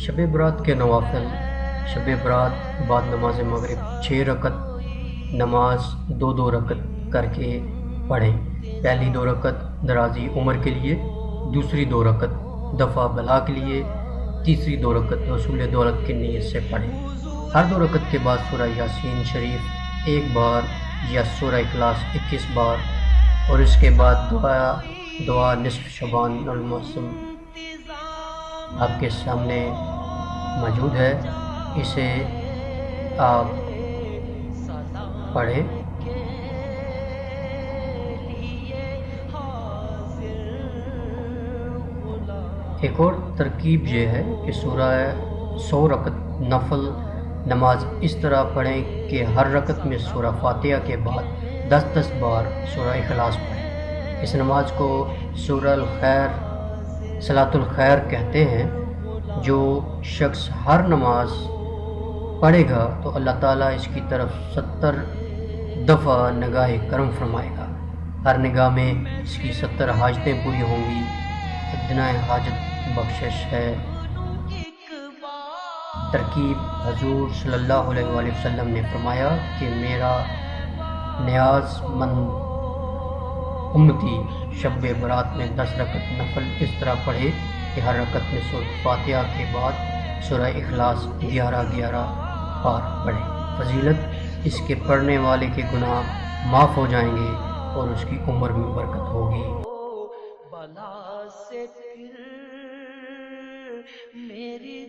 شب برات کے نوافل: شب برات بعد نماز مغرب 6 رکعت نماز 2 رکعت کر کے پڑھیں۔ پہلی 2 رکعت درازی عمر کے لیے، دوسری 2 رکعت دفع بلا کے لیے، تیسری 2 رکعت رسول دولت کی نیت سے پڑھیں۔ ہر 2 رکعت کے بعد سورہ یاسین شریف 1 بار یا سورہ اخلاص 21 بار، اور اس کے بعد دعا نصف شعبان المعظم آپ کے سامنے موجود ہے، اسے آپ پڑھیں۔ ایک اور ترکیب یہ ہے کہ سورہ 100 رکعت نفل نماز اس طرح پڑھیں کہ ہر رکعت میں سورہ فاتحہ کے بعد 10 بار سورہ اخلاص پڑھیں۔ اس نماز کو سورہ الخیر صلاۃ الخیر کہتے ہیں۔ جو شخص ہر نماز پڑھے گا تو اللہ تعالیٰ اس کی طرف 70 دفعہ نگاہ کرم فرمائے گا۔ ہر نگاہ میں اس کی 70 حاجتیں پوری ہوں گی۔ ادنا حاجت بخشش ہے۔ ترکیب: حضور صلی اللہ علیہ وآلہ وسلم نے فرمایا کہ میرا نیاز مند امتی شب برات میں 10 رکعت نفل اس طرح پڑھے کہ ہر رکعت میں سورہ فاتحہ کے بعد سورہ اخلاص 11 بار پڑھے۔ فضیلت: اس کے پڑھنے والے کے گناہ معاف ہو جائیں گے اور اس کی عمر میں برکت ہوگی۔ بلا سے پھر میری